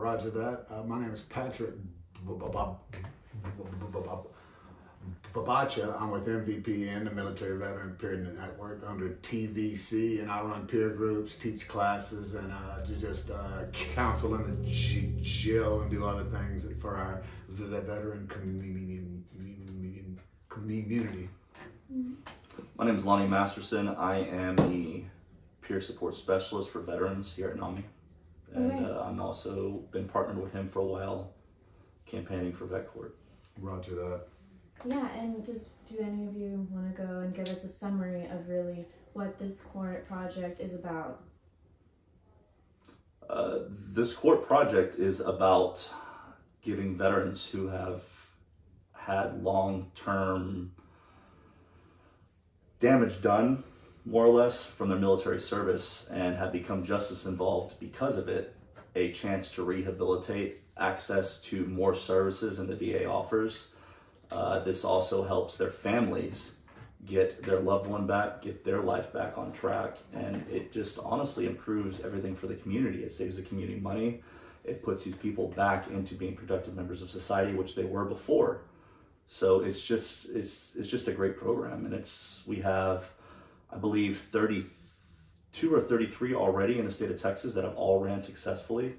Roger that. My name is Patrick Babacha. I'm with MVPN, the Military Veteran Peer Network, under TVC, and I run peer groups, teach classes, and just counsel in the jail and do other things for our veteran community. My name is Lonnie Masterson. I am the peer support specialist for veterans here at NAMI. And I'm also been partnered with him for a while, campaigning for Vet Court. Roger that. Yeah, and do any of you want to go and give us a summary of really what this court project is about? This court project is about giving veterans who have had long-term damage done, more or less, from their military service and have become justice involved because of it, a chance to rehabilitate, access to more services than the VA offers. This also helps their families get their loved one back, get their life back on track, and it just honestly improves everything for the community. It saves the community money. It puts these people back into being productive members of society, which they were before. So it's just a great program, and we have, I believe, 32 or 33 already in the state of Texas that have all ran successfully.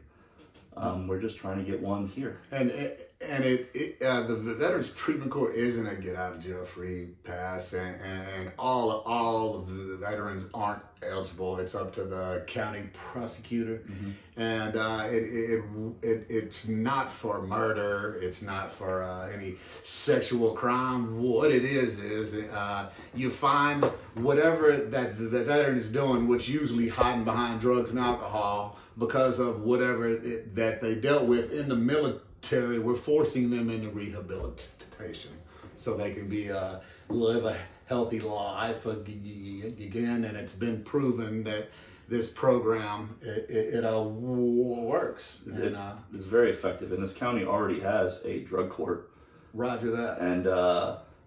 We're just trying to get one here. And the Veterans Treatment Court isn't a get out of jail free pass, and all of the veterans aren't eligible. It's up to the county prosecutor, and it's not for murder. It's not for any sexual crime. What it is you find whatever that the veteran is doing, which usually hiding behind drugs and alcohol because of whatever that they dealt with in the military. We're forcing them into rehabilitation so they can live a healthy life again. And it's been proven that this program it works. It's very effective, and this county already has a drug court. Roger that. And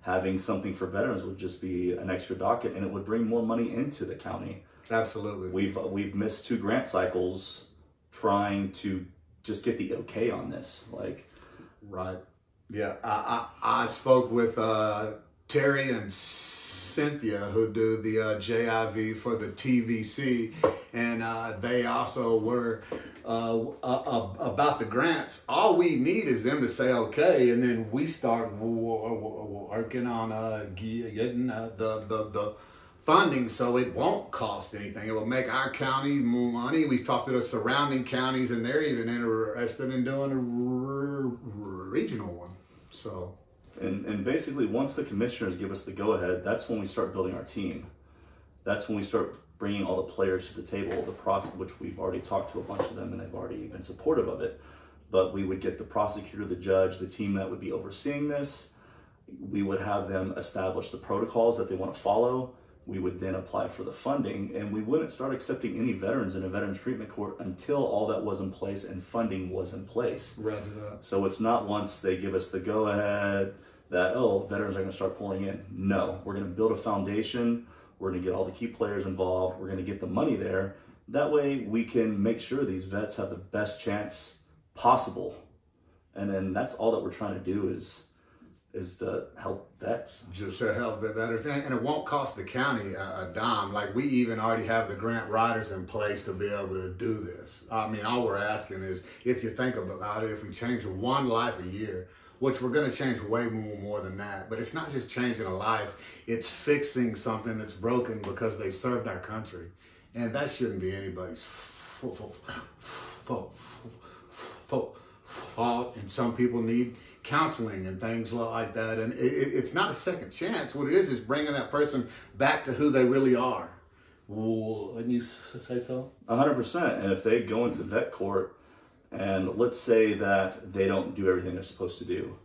having something for veterans would just be an extra docket, and it would bring more money into the county. Absolutely. We've missed 2 grant cycles trying to just get the okay on this. Right. Yeah. I spoke with Terry and Cynthia, who do the JIV for the TVC, and they also were about the grants. All we need is them to say okay, and then we start working on getting the funding, so it won't cost anything. It will make our county more money. We've talked to the surrounding counties, and they're even interested in doing a regional one. So, and basically, once the commissioners give us the go-ahead, that's when we start building our team. That's when we start bringing all the players to the table, the process, which we've already talked to a bunch of them, and they've already been supportive of it. But we would get the prosecutor, the judge, the team that would be overseeing this. We would have them establish the protocols that they want to follow. We would then apply for the funding, and we wouldn't start accepting any veterans in a veterans treatment court until all that was in place and funding was in place. Roger that. So it's not once they give us the go-ahead that, veterans are going to start pulling in. No, we're going to build a foundation. We're going to get all the key players involved. We're going to get the money there. That way we can make sure these vets have the best chance possible. And then that's all that we're trying to do is to help vets. Just to help the veterans. And it won't cost the county a dime. Like, we even already have the grant writers in place to be able to do this. I mean, all we're asking is, if you think about it, if we change one life a year, which we're going to change way more than that. But it's not just changing a life. It's fixing something that's broken because they served our country. And that shouldn't be anybody's fault. And some people need counseling and things like that. And it's not a second chance. What it is bringing that person back to who they really are. Wouldn't you say so? 100%. And if they go into vet court, and let's say that they don't do everything they're supposed to do,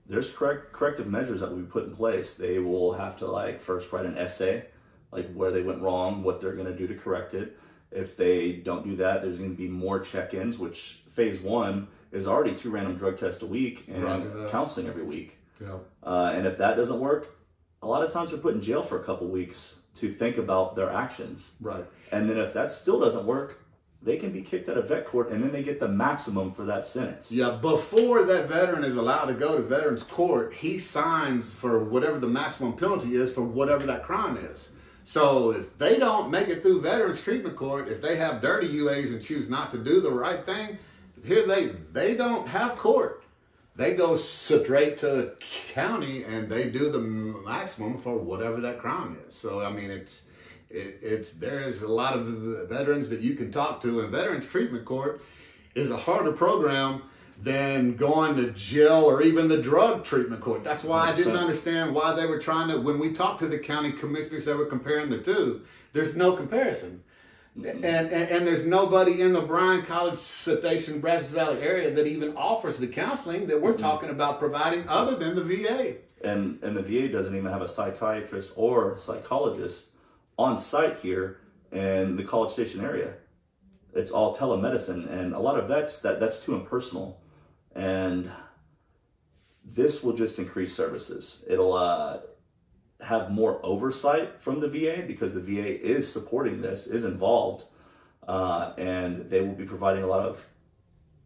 there's corrective measures that will be put in place. They will have to first write an essay, where they went wrong, what they're going to do to correct it. If they don't do that, there's going to be more check-ins, which phase 1 is already 2 random drug tests a week and counseling every week. Yeah. And if that doesn't work, a lot of times they're put in jail for a couple weeks to think about their actions. Right. And then if that still doesn't work, they can be kicked out of vet court and then they get the maximum for that sentence. Yeah, before that veteran is allowed to go to veterans court, he signs for whatever the maximum penalty is for whatever that crime is. So if they don't make it through veterans treatment court, if they have dirty UAs and choose not to do the right thing, here they don't have court. They go straight to county and they do the maximum for whatever that crime is. So I mean, there's a lot of veterans that you can talk to, and veterans treatment court is a harder program than going to jail or even the drug treatment court. That's why I didn't understand why they were trying to, when we talked to the county commissioners that were comparing the two, there's no comparison. And there's nobody in the Bryan College Station, Brazos Valley area that even offers the counseling that we're talking about providing other than the VA. And the VA doesn't even have a psychiatrist or psychologist on site here in the College Station area. It's all telemedicine, and a lot of vets, that's too impersonal. And this will just increase services. It'll have more oversight from the VA because the VA is supporting this, is involved, and they will be providing a lot of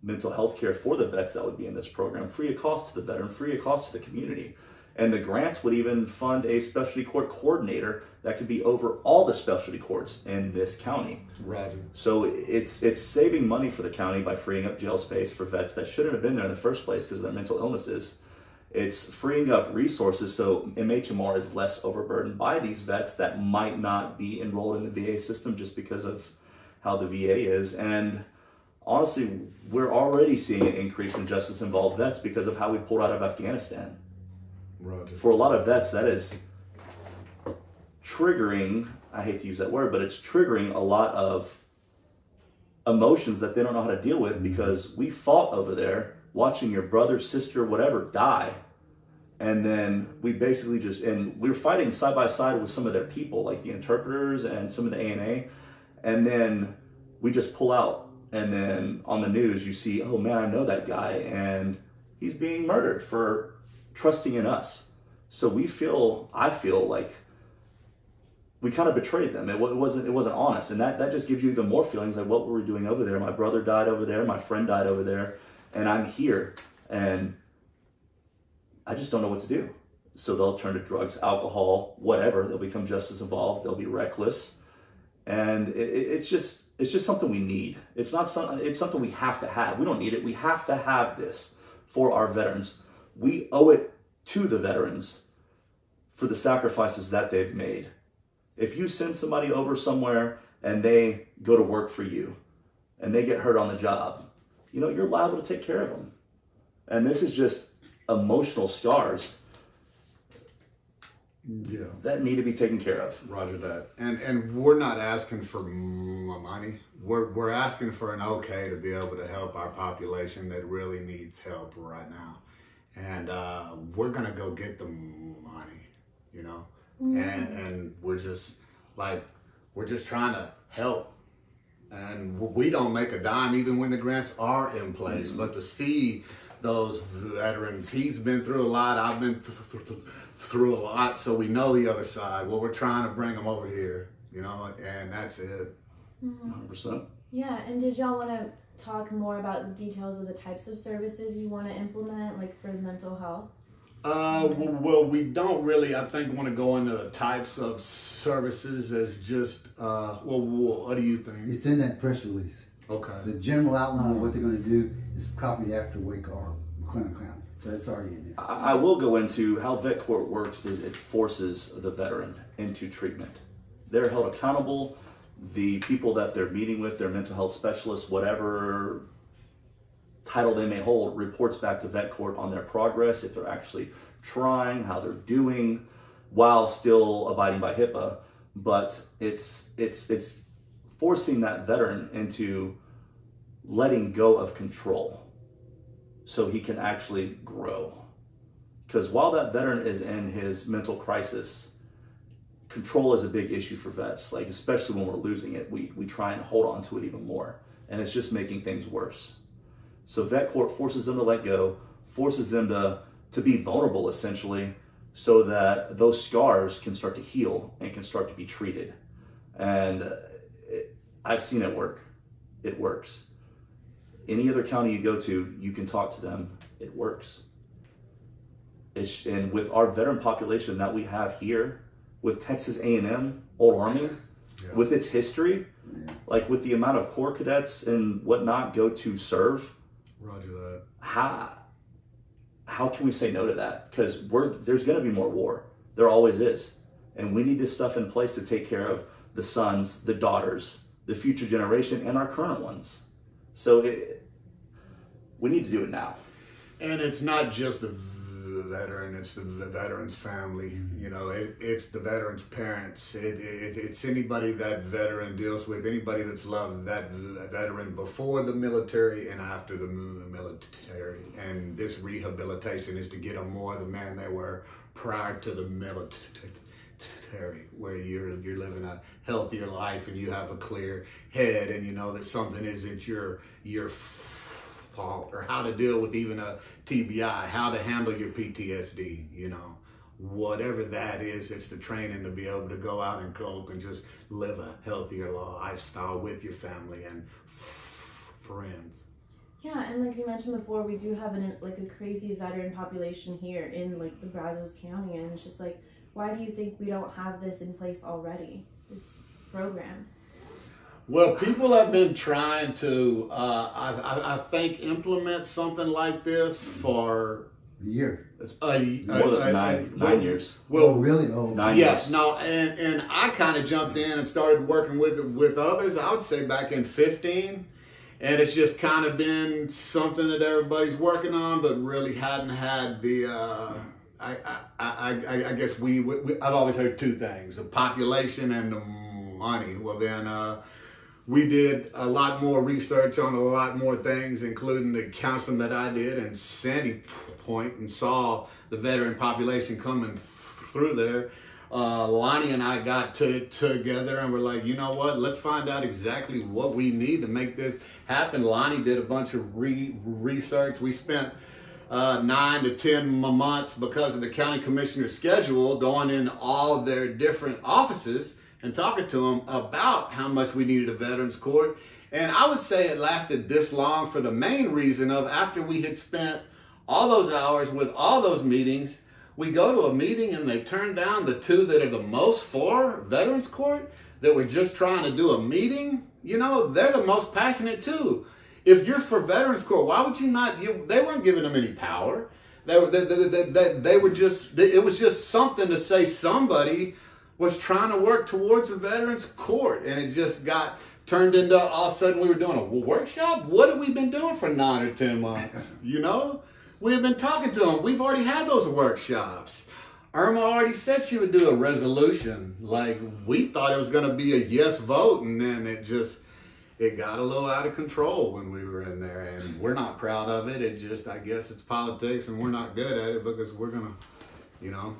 mental health care for the vets that would be in this program, free of cost to the veteran, free of cost to the community. And the grants would even fund a specialty court coordinator that could be over all the specialty courts in this county. Roger. So it's saving money for the county by freeing up jail space for vets that shouldn't have been there in the first place because of their mental illnesses. It's freeing up resources so MHMR is less overburdened by these vets that might not be enrolled in the VA system just because of how the VA is. And honestly, we're already seeing an increase in justice-involved vets because of how we pulled out of Afghanistan. Roger. For a lot of vets, that is triggering, I hate to use that word, but it's triggering a lot of emotions that they don't know how to deal with because we fought over there watching your brother, sister, whatever die. And then we basically and we were fighting side by side with some of their people, like the interpreters and some of the ANA. And then we just pull out. And then on the news, you see, oh man, I know that guy. And he's being murdered for trusting in us. So I feel like we kind of betrayed them. It wasn't honest. And that just gives you even more feelings like, what were we doing over there? My brother died over there. My friend died over there. And I'm here. And I just don't know what to do. So they'll turn to drugs, alcohol, whatever. They'll become just as involved. They'll be reckless. And it's just something we need. It's something we have to have. We don't need it. We have to have this for our veterans. We owe it to the veterans for the sacrifices that they've made. If you send somebody over somewhere and they go to work for you and they get hurt on the job, you're liable to take care of them. And this is just emotional scars that need to be taken care of. Roger that. And we're not asking for money. We're asking for an okay to be able to help our population that really needs help right now. And we're going to go get the money, and we're just trying to help. And we don't make a dime even when the grants are in place. Mm-hmm. But to see those veterans, he's been through a lot, I've been through a lot, so we know the other side. Well, we're trying to bring them over here, and that's it. 100%. Yeah, and did y'all want to talk more about the details of the types of services you want to implement, like for mental health? Well, we don't really, I think, want to go into the types of services as just, what do you think? It's in that press release. Okay. The general outline of what they're going to do is copied after Wake or McLennan County. So that's already in there. I will go into how vet court works is it forces the veteran into treatment. They're held accountable. The people that they're meeting with, their mental health specialists, whatever title they may hold, reports back to vet court on their progress, if they're actually trying, how they're doing, while still abiding by HIPAA. But it's forcing that veteran into letting go of control so he can actually grow. Because while that veteran is in his mental crisis, control is a big issue for vets. Like, especially when we're losing it, we try and hold on to it even more. And it's just making things worse. So vet court forces them to let go, forces them to be vulnerable, essentially, so that those scars can start to heal and can start to be treated. And I've seen it work. it works. Any other county you go to, you can talk to them, it works. And with our veteran population that we have here, with Texas A&M, Old Army, with its history, like with the amount of Corps cadets and whatnot go to serve, Roger that. How can we say no to that? Because there's going to be more war. There always is. And we need this stuff in place to take care of the sons, the daughters, the future generation, and our current ones. So we need to do it now. And it's not just the veteran, it's the veteran's family. You know, it's the veteran's parents. It's anybody that veteran deals with, anybody that's loved that veteran before the military and after the military. And this rehabilitation is to get them more the man they were prior to the military, where you're living a healthier life and you have a clear head and you know that something isn't your fault, or how to deal with even a TBI, how to handle your PTSD, you know, whatever that is. It's the training to be able to go out and cope and just live a healthier lifestyle with your family and friends. Yeah, and like you mentioned before, we do have a crazy veteran population here in like the Brazos County, and it's just like, why do you think we don't have this in place already, this program? Well, people have been trying to, I think, implement something like this for A year. It's more than nine years. Well, really? Oh, 9 yes. years. No, and I kind of jumped in and started working with others. I would say back in 15, and it's just kind of been something that everybody's working on, but really hadn't had the. I guess I've always heard two things: the population and the money. Well, then. We did a lot more research on a lot more things, including the counseling that I did in Sandy Point, and saw the veteran population coming through there. Lonnie and I got together and we're like, you know what? Let's find out exactly what we need to make this happen. Lonnie did a bunch of research. We spent 9 to 10 months because of the county commissioner's schedule going in all of their different offices and talking to them about how much we needed a veterans court. And I would say it lasted this long for the main reason of, after we had spent all those hours with all those meetings, we go to a meeting and they turn down the two that are the most for veterans court, that were just trying to do a meeting. You know, they're the most passionate too. If you're for veterans court, why would you not? They weren't giving them any power. They were just, it was just something to say somebody was trying to work towards a veterans court, and it just got turned into, all of a sudden we were doing a workshop. What have we been doing for 9 or 10 months? You know, we have been talking to them. We've already had those workshops. Irma already said she would do a resolution. Like, we thought it was going to be a yes vote, and then it got a little out of control when we were in there, and we're not proud of it. It just, I guess it's politics, and we're not good at it because we're going to, you know,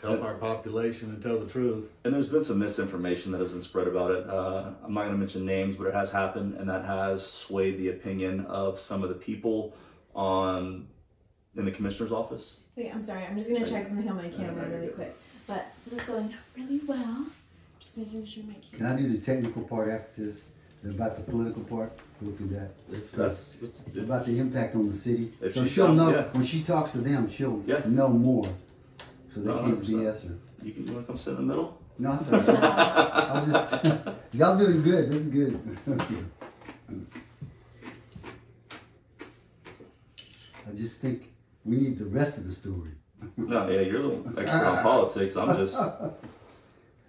help our population and tell the truth. And there's been some misinformation that has been spread about it. I'm not going to mention names, but it has happened, and that has swayed the opinion of some of the people in the commissioner's office. Wait, I'm sorry. I'm just going to check something on my camera really quick. But this is going really well. Just making sure my camera... Can I do the technical part after this? About the political part? Go through that. About the impact on the city. So she'll know, when she talks to them, she'll know more. So they can't BS her. You want to come sit in the middle? No, I'm sorry. I'll just... Y'all doing good. This is good. I just think we need the rest of the story. No, yeah, you're the expert on politics. I'm just...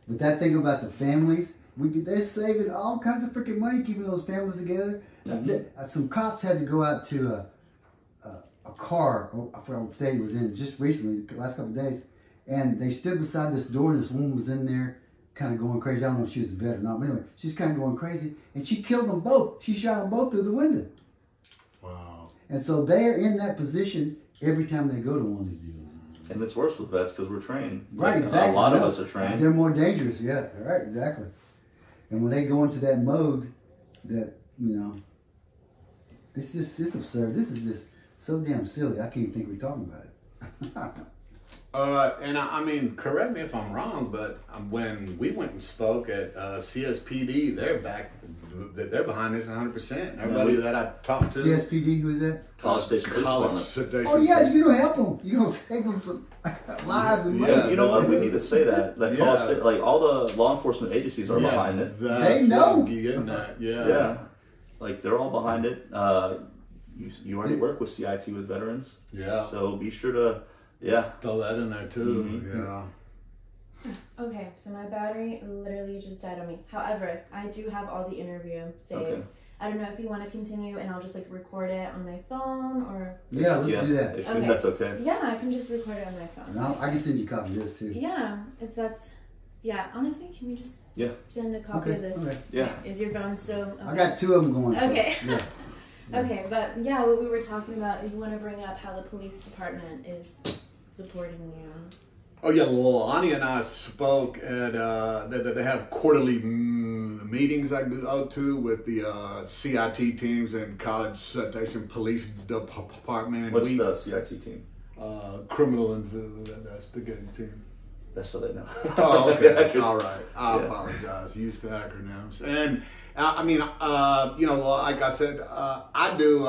But that thing about the families, they're saving all kinds of freaking money keeping those families together. Mm-hmm. Some cops had to go out to a car, I forgot what state it was in, just recently, the last couple of days, and they stood beside this door, and this woman was in there kind of going crazy. I don't know if she was a vet or not, but anyway, she's kind of going crazy, and she killed them both. She shot them both through the window. Wow. And so they're in that position every time they go to one of these deals. And it's worse with vets because we're trained. Right, exactly. A lot of us are trained. They're more dangerous, yeah. Right, exactly. And when they go into that mode, that, you know, it's absurd. This is just so damn silly. I can't even think we're talking about it. And I mean, correct me if I'm wrong, but when we went and spoke at CSPD, they're behind this 100%. Everybody that I talked to. CSPD, who is that? College Station Police Department. Station. Oh yeah, you don't help them. You don't save them from lives and money. Yeah. You know what? We need to say that. Like, like all the law enforcement agencies are behind it. They know. What I'm getting at. Yeah. Like, they're all behind it. You already work with CIT with veterans. Yeah. So be sure to, throw that in there too. Mm-hmm. Yeah. Okay, so my battery literally just died on me. However, I do have all the interview saved. Okay. I don't know if you want to continue and I'll just like record it on my phone or... Yeah, let's do that. If Okay. that's okay. Yeah, I can just record it on my phone. And I can send you a copy of this too. Yeah, if that's... Yeah, honestly, can we just send a copy of this? Okay. Yeah. Is your phone still... Okay. I got 2 of them going. so, Okay. Yeah. Okay, but yeah, what we were talking about, you want to bring up how the police department is supporting you. Oh yeah, Lonnie and I spoke at that they have quarterly meetings I go to with the CIT teams and College Station Police Department. What's the CIT team? Criminal Investigating Team. That's so they know. Oh, okay. Yeah, All right. I apologize. Used to acronyms. And I mean, you know, like I said, I do.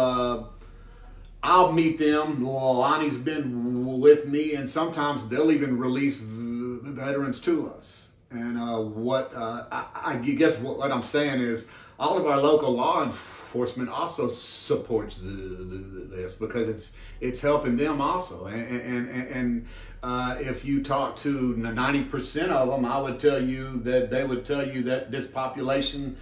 I'll meet them. Lonnie's been with me, and sometimes they'll even release the veterans to us. And I guess what I'm saying is, all of our local law enforcement also supports this because it's helping them also. And if you talk to 90% of them, I would tell you that they would tell you that this population,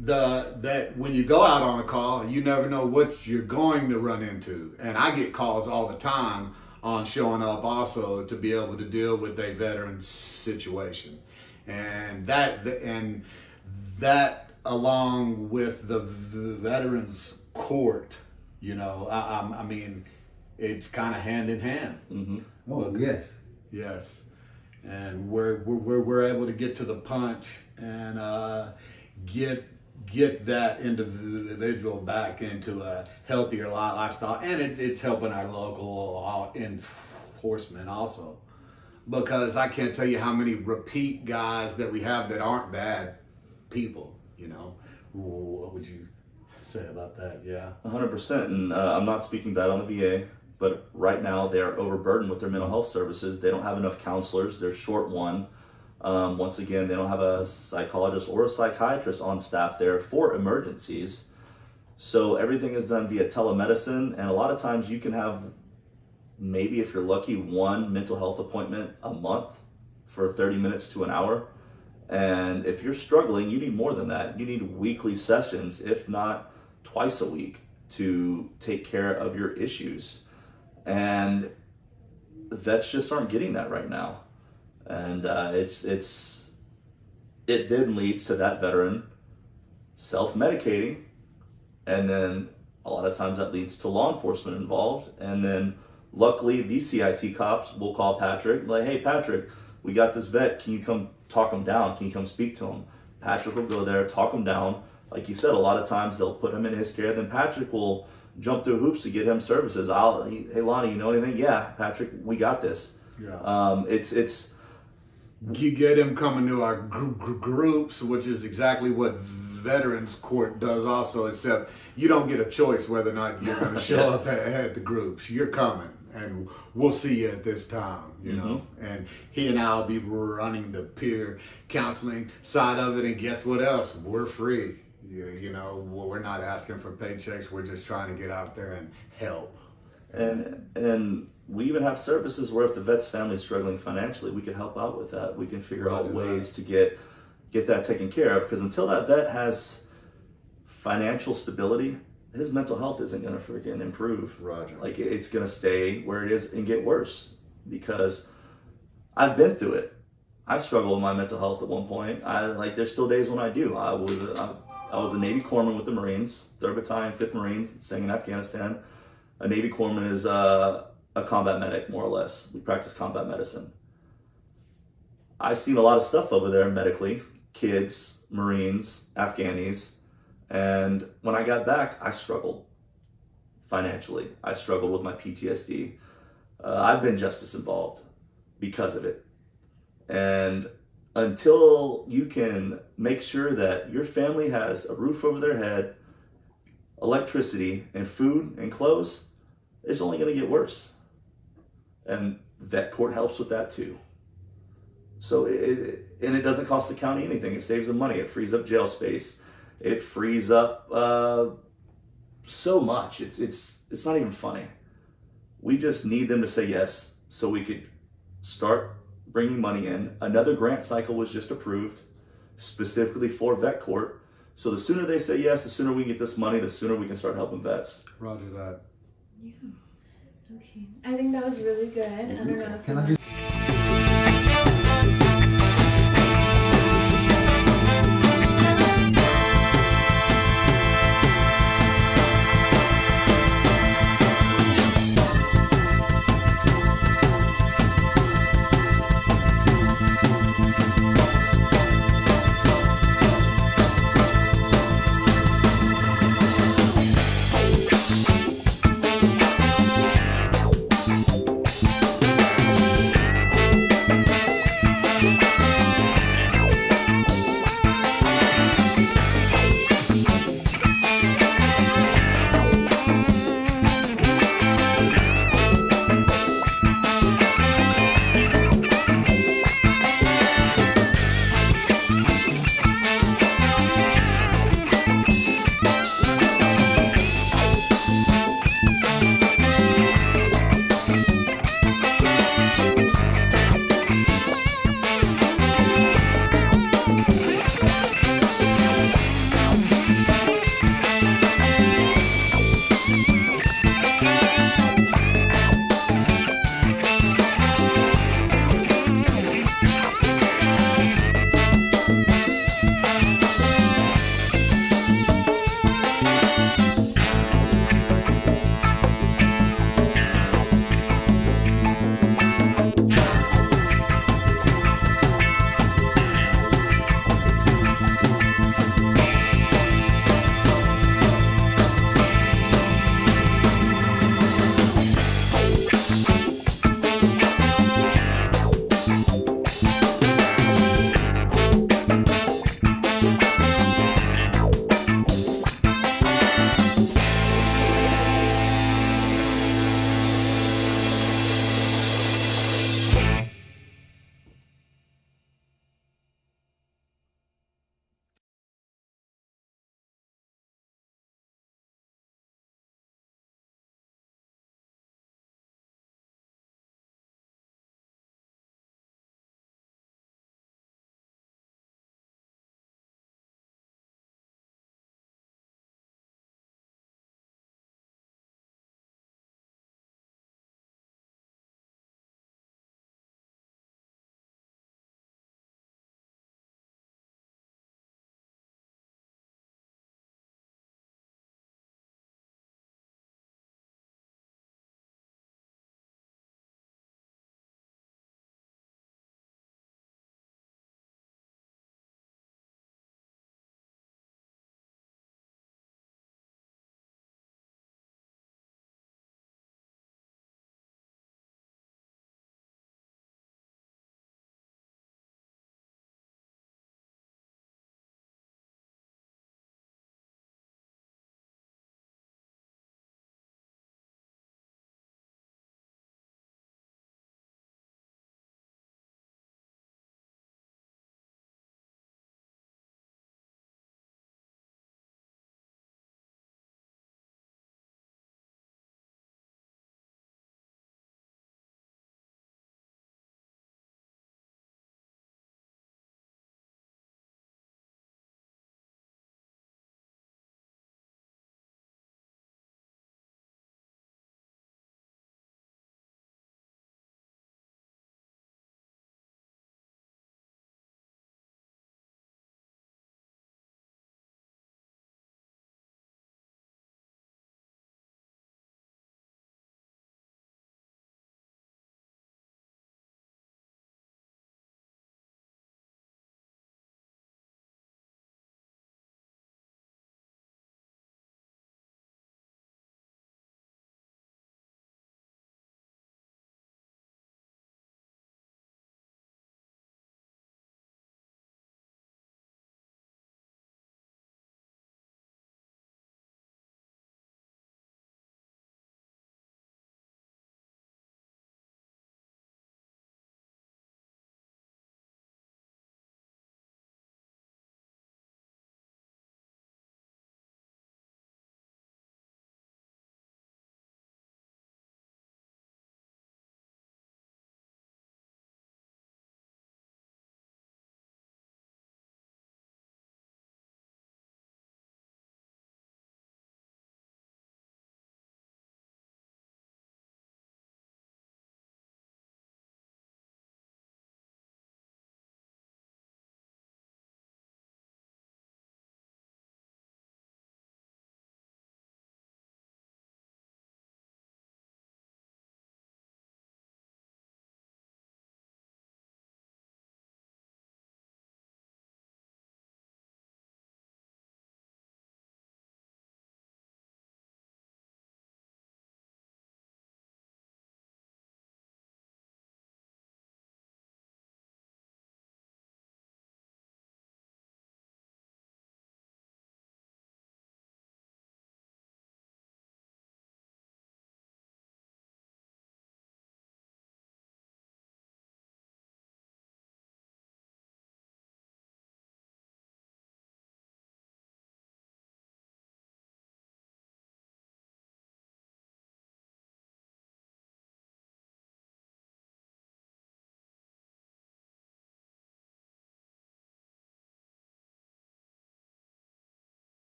that when you go out on a call, you never know what you're going to run into. And I get calls all the time on showing up also to be able to deal with a veteran situation. And that along with the veterans court, you know, I mean, it's kind of hand in hand. Mm-hmm. Oh, yes. Yes. And we're able to get to the punch and get that individual back into a healthier lifestyle, and it's helping our local law enforcement also, because I can't tell you how many repeat guys that we have that aren't bad people. You know, what would you say about that? Yeah, 100%. And I'm not speaking bad on the VA, but right now they're overburdened with their mental health services. They don't have enough counselors. They're short one. Once again, they don't have a psychologist or a psychiatrist on staff there for emergencies. So everything is done via telemedicine, and a lot of times you can have, maybe if you're lucky, 1 mental health appointment a month for 30 minutes to an hour. And if you're struggling, you need more than that. You need weekly sessions, if not twice a week, to take care of your issues. And vets just aren't getting that right now. And it then leads to that veteran self-medicating, and then a lot of times that leads to law enforcement involved. And then luckily these CIT cops will call Patrick, like, hey Patrick, we got this vet, can you come talk him down? Can you come speak to him? Patrick will go there, talk him down. Like you said, a lot of times they'll put him in his care, then Patrick will jump through hoops to get him services. Hey Lonnie, you know anything? Yeah, Patrick, we got this. Yeah. It's you get him coming to our groups, which is exactly what Veterans Court does also, except you don't get a choice whether or not you're going to show up at the groups. You're coming, and we'll see you at this time, you know. And he and I will be running the peer counseling side of it, and guess what else? We're free. You know, we're not asking for paychecks. We're just trying to get out there and help. And we even have services where if the vet's family is struggling financially, we can help out with that. We can figure out ways to get that taken care of, because until that vet has financial stability, his mental health isn't going to freaking improve. Roger. Like, it's going to stay where it is and get worse, because I've been through it. I struggled with my mental health at one point. There's still days when I do. I was a Navy corpsman with the Marines, 3rd Battalion, 5th Marines, staying in Afghanistan. A Navy corpsman is a combat medic, more or less. We practice combat medicine. I've seen a lot of stuff over there medically, kids, Marines, Afghanis, and when I got back, I struggled financially. I struggled with my PTSD. I've been justice involved. because of it. And until you can make sure that your family has a roof over their head, electricity, and food and clothes, it's only going to get worse. And vet court helps with that too. So it doesn't cost the county anything. It saves them money. It frees up jail space. It frees up so much. It's not even funny. We just need them to say yes so we could start bringing money in. Another grant cycle was just approved specifically for vet court. So the sooner they say yes, the sooner we get this money, the sooner we can start helping vets. Roger that. Yeah. Okay. I think that was really good. I don't know if Can I just